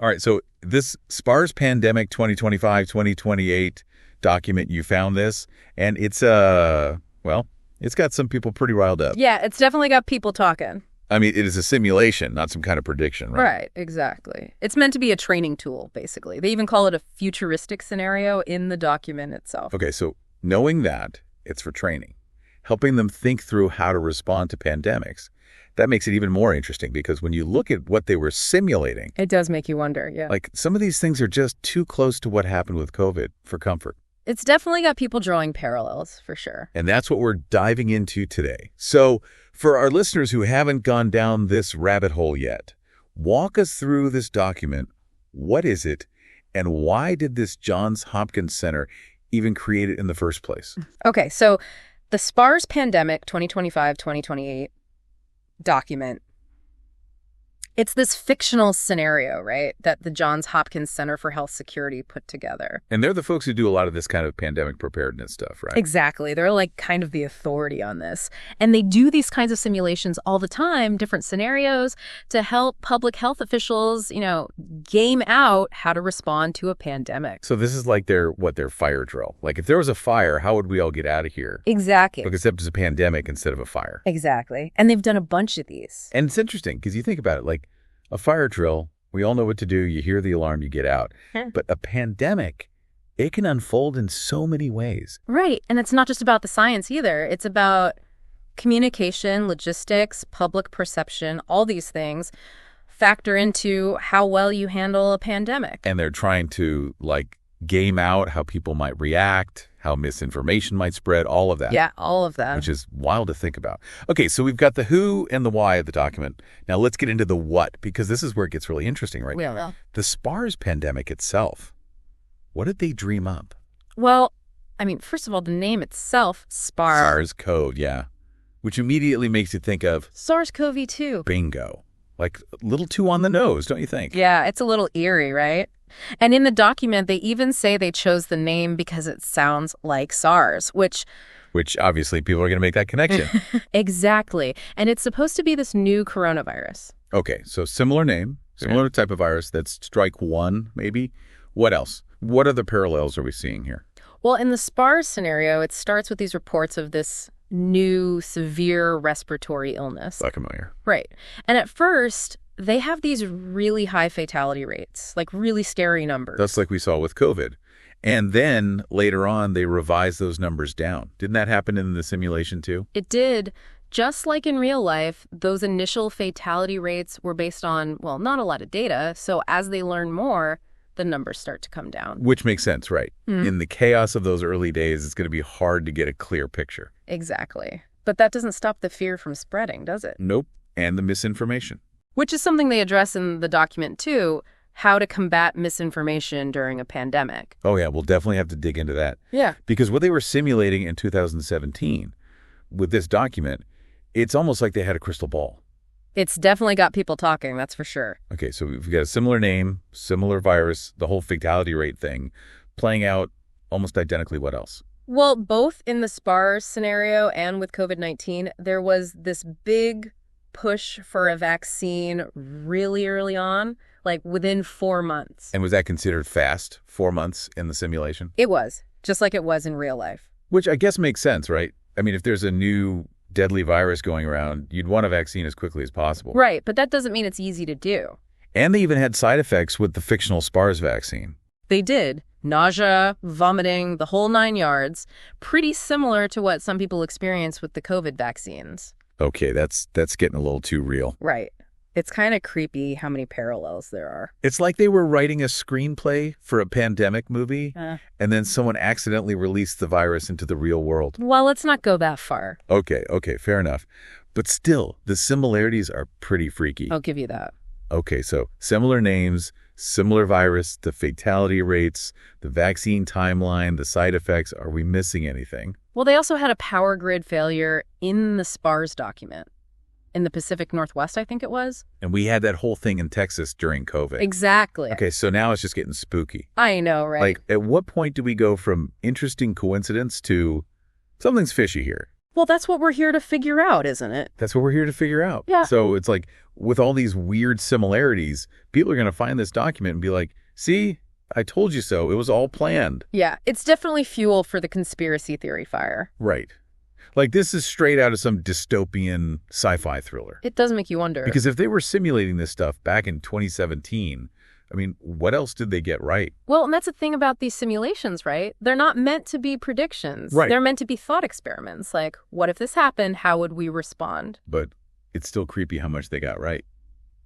All right, so this SPARS Pandemic 2025-2028 document, you found this, and it's, well, it's got some people pretty riled up. Yeah, it's definitely got people talking. I mean, it is a simulation, not some kind of prediction, right? Right, exactly. It's meant to be a training tool, basically. They even call it a futuristic scenario in the document itself. Okay, so knowing that, it's for training, helping them think through how to respond to pandemics. That makes it even more interesting because when you look at what they were simulating... It does make you wonder, yeah. Like, some of these things are just too close to what happened with COVID for comfort. It's definitely got people drawing parallels, for sure. And that's what we're diving into today. So, for our listeners who haven't gone down this rabbit hole yet, walk us through this document. What is it? And why did this Johns Hopkins Center even create it in the first place? Okay, so the SPARS Pandemic 2025-2028 document, it's this fictional scenario, right, that the Johns Hopkins Center for Health Security put together. And they're the folks who do a lot of this kind of pandemic preparedness stuff, right? Exactly. They're like kind of the authority on this. And they do these kinds of simulations all the time, different scenarios, to help public health officials, game out how to respond to a pandemic. So this is like their fire drill. Like if there was a fire, how would we all get out of here? Exactly. Except it's a pandemic instead of a fire. Exactly. And they've done a bunch of these. And it's interesting because you think about it, like a fire drill, we all know what to do. You hear the alarm, you get out. But a pandemic, it can unfold in so many ways. Right. And it's not just about the science either. It's about communication, logistics, public perception, all these things factor into how well you handle a pandemic. And they're trying to game out how people might react, how misinformation might spread, all of that. Yeah, all of that. Which is wild to think about. Okay, so we've got the who and the why of the document. Now let's get into the what, because this is where it gets really interesting, right? Yeah. The SPARS pandemic itself, what did they dream up? Well, I mean, first of all, the name itself, SARS-CoV, yeah. Which immediately makes you think of... SARS-CoV-2. Bingo. Like a little too on the nose, don't you think? Yeah, it's a little eerie, right? And in the document, they even say they chose the name because it sounds like SARS, which obviously people are going to make that connection. Exactly. And it's supposed to be this new coronavirus. Okay, so similar name, similar type of virus. That's strike one, maybe. What else? What other parallels are we seeing here? Well, in the SPARS scenario, it starts with these reports of this new severe respiratory illness. Not familiar. Right. And at first, they have these really high fatality rates, like really scary numbers. That's like we saw with COVID. And then later on, they revised those numbers down. Didn't that happen in the simulation too? It did. Just like in real life, those initial fatality rates were based on, well, not a lot of data. So as they learn more, the numbers start to come down. Which makes sense, right? Mm-hmm. In the chaos of those early days, it's going to be hard to get a clear picture. Exactly. But that doesn't stop the fear from spreading, does it? Nope. And the misinformation. Which is something they address in the document, too, how to combat misinformation during a pandemic. Oh, yeah. We'll definitely have to dig into that. Yeah. Because what they were simulating in 2017 with this document, it's almost like they had a crystal ball. It's definitely got people talking, that's for sure. Okay, so we've got a similar name, similar virus, the whole fatality rate thing, playing out almost identically. What else? Well, both in the SPARS scenario and with COVID-19, there was this big push for a vaccine really early on, like within 4 months. And was that considered fast, 4 months in the simulation? It was, just like it was in real life. Which I guess makes sense, right? I mean, if there's a new deadly virus going around, you'd want a vaccine as quickly as possible. Right, but that doesn't mean it's easy to do. And they even had side effects with the fictional SPARS vaccine. They did. Nausea, vomiting, the whole 9 yards. Pretty similar to what some people experience with the COVID vaccines. Okay, that's getting a little too real. Right. It's kind of creepy how many parallels there are. It's like they were writing a screenplay for a pandemic movie, and then someone accidentally released the virus into the real world. Well, let's not go that far. Okay, fair enough. But still, the similarities are pretty freaky. I'll give you that. Okay, so similar names, similar virus, the fatality rates, the vaccine timeline, the side effects. Are we missing anything? Well, they also had a power grid failure in the SPARS document. In the Pacific Northwest, I think it was. And we had that whole thing in Texas during COVID. Exactly. Okay, so now it's just getting spooky. I know, right? Like, at what point do we go from interesting coincidence to something's fishy here? Well, that's what we're here to figure out, isn't it? That's what we're here to figure out. Yeah. So it's like, with all these weird similarities, people are going to find this document and be like, see, I told you so. It was all planned. Yeah, it's definitely fuel for the conspiracy theory fire. Right. Like, this is straight out of some dystopian sci-fi thriller. It does make you wonder. Because if they were simulating this stuff back in 2017, I mean, what else did they get right? Well, and that's the thing about these simulations, right? They're not meant to be predictions. Right. They're meant to be thought experiments. Like, what if this happened? How would we respond? But it's still creepy how much they got right.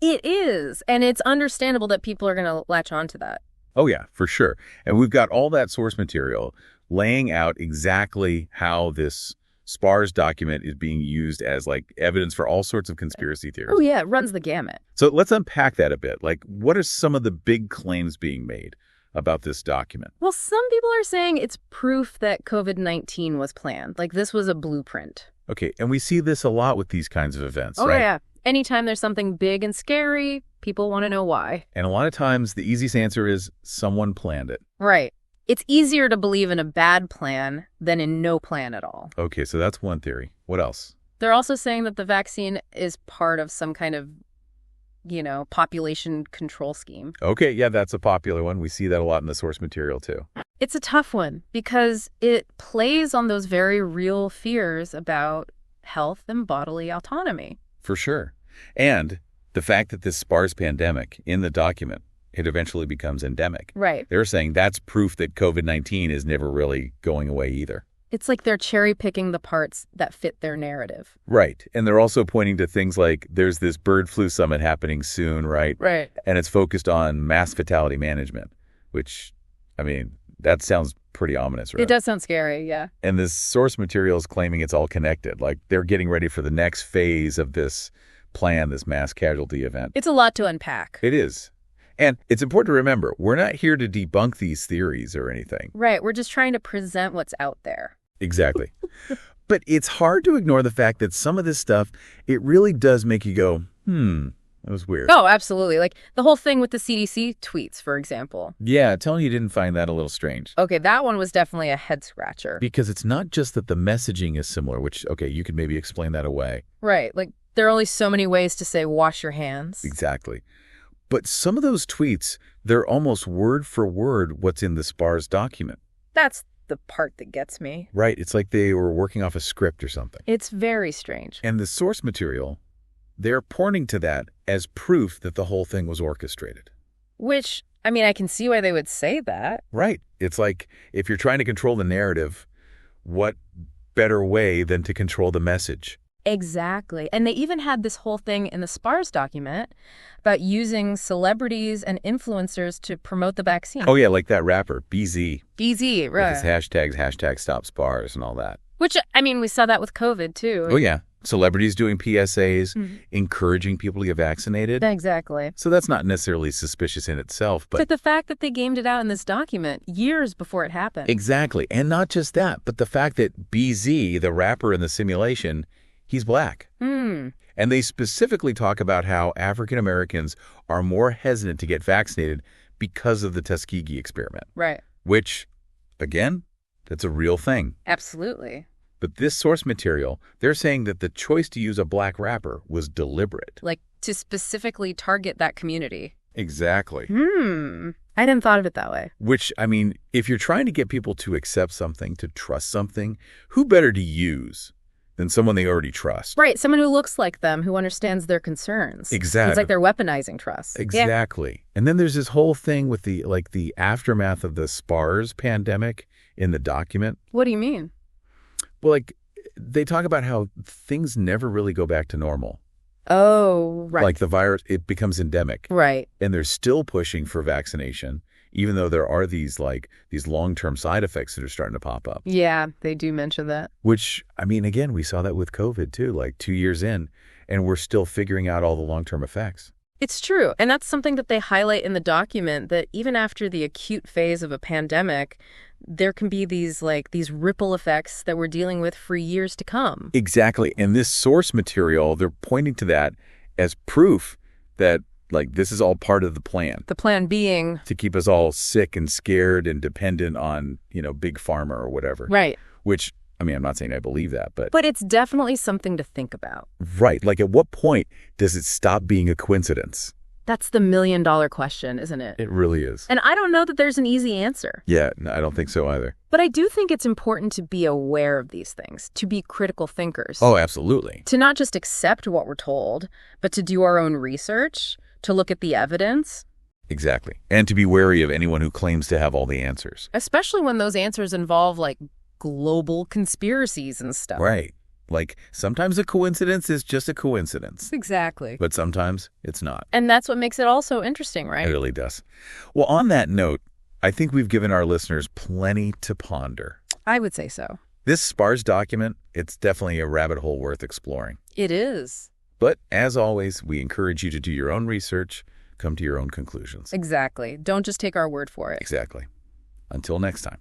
It is. And it's understandable that people are going to latch on to that. Oh, yeah, for sure. And we've got all that source material laying out exactly how this SPARS document is being used as, like, evidence for all sorts of conspiracy theories. Oh, yeah, it runs the gamut. So let's unpack that a bit. Like, what are some of the big claims being made about this document? Well, some people are saying it's proof that COVID-19 was planned. Like, this was a blueprint. Okay, and we see this a lot with these kinds of events, Oh, right? yeah. Anytime there's something big and scary, people want to know why. And a lot of times, the easiest answer is someone planned it. Right. It's easier to believe in a bad plan than in no plan at all. Okay, so that's one theory. What else? They're also saying that the vaccine is part of some kind of, population control scheme. Okay, yeah, that's a popular one. We see that a lot in the source material, too. It's a tough one because it plays on those very real fears about health and bodily autonomy. For sure. And the fact that this SPARS pandemic in the document, it eventually becomes endemic. Right. They're saying that's proof that COVID-19 is never really going away either. It's like they're cherry-picking the parts that fit their narrative. Right. And they're also pointing to things like there's this bird flu summit happening soon, right? Right. And it's focused on mass fatality management, which, I mean, that sounds pretty ominous, right? It does sound scary, yeah. And this source material is claiming it's all connected. Like, they're getting ready for the next phase of this plan, this mass casualty event. It's a lot to unpack. It is. And it's important to remember, we're not here to debunk these theories or anything. Right. We're just trying to present what's out there. Exactly. But it's hard to ignore the fact that some of this stuff, it really does make you go, that was weird. Oh, absolutely. Like the whole thing with the CDC tweets, for example. Yeah, tell me you didn't find that a little strange. Okay, that one was definitely a head scratcher. Because it's not just that the messaging is similar, which, okay, you could maybe explain that away. Right. Like there are only so many ways to say wash your hands. Exactly. But some of those tweets, they're almost word for word what's in the SPARS document. That's the part that gets me. Right. It's like they were working off a script or something. It's very strange. And the source material, they're pointing to that as proof that the whole thing was orchestrated. Which, I mean, I can see why they would say that. Right. It's like if you're trying to control the narrative, what better way than to control the message? Exactly. And they even had this whole thing in the SPARS document about using celebrities and influencers to promote the vaccine. Oh, yeah, like that rapper, BZ. BZ, right. With his hashtags, #StopSPARS and all that. Which, I mean, we saw that with COVID, too. Oh, yeah. Celebrities doing PSAs, encouraging people to get vaccinated. Exactly. So that's not necessarily suspicious in itself, but the fact that they gamed it out in this document years before it happened. Exactly. And not just that, but the fact that BZ, the rapper in the simulation, he's black. And they specifically talk about how African Americans are more hesitant to get vaccinated because of the Tuskegee experiment. Right. Which, again, that's a real thing. Absolutely. But this source material, they're saying that the choice to use a black rapper was deliberate. Like to specifically target that community. Exactly. I didn't thought of it that way. Which, I mean, if you're trying to get people to accept something, to trust something, who better to use than someone they already trust? Right. Someone who looks like them, who understands their concerns. Exactly. It's like they're weaponizing trust. Exactly. Yeah. And then there's this whole thing with the aftermath of the SPARS pandemic in the document. What do you mean? Well, like, they talk about how things never really go back to normal. Oh, right. Like the virus, it becomes endemic. Right. And they're still pushing for vaccination, even though there are these long-term side effects that are starting to pop up. Yeah, they do mention that. Which, I mean, again, we saw that with COVID too, like 2 years in, and we're still figuring out all the long-term effects. It's true. And that's something that they highlight in the document, that even after the acute phase of a pandemic, there can be these ripple effects that we're dealing with for years to come. Exactly. And this source material, they're pointing to that as proof that, like, this is all part of the plan. The plan being to keep us all sick and scared and dependent on, big pharma or whatever. Right. Which, I mean, I'm not saying I believe that, but... But it's definitely something to think about. Right. Like, at what point does it stop being a coincidence? That's the million-dollar question, isn't it? It really is. And I don't know that there's an easy answer. Yeah, no, I don't think so either. But I do think it's important to be aware of these things, to be critical thinkers. Oh, absolutely. To not just accept what we're told, but to do our own research, to look at the evidence. Exactly. And to be wary of anyone who claims to have all the answers. Especially when those answers involve, like, global conspiracies and stuff. Right. Like, sometimes a coincidence is just a coincidence. Exactly. But sometimes it's not. And that's what makes it all so interesting, right? It really does. Well, on that note, I think we've given our listeners plenty to ponder. I would say so. This SPARS document, it's definitely a rabbit hole worth exploring. It is. But as always, we encourage you to do your own research, come to your own conclusions. Exactly. Don't just take our word for it. Exactly. Until next time.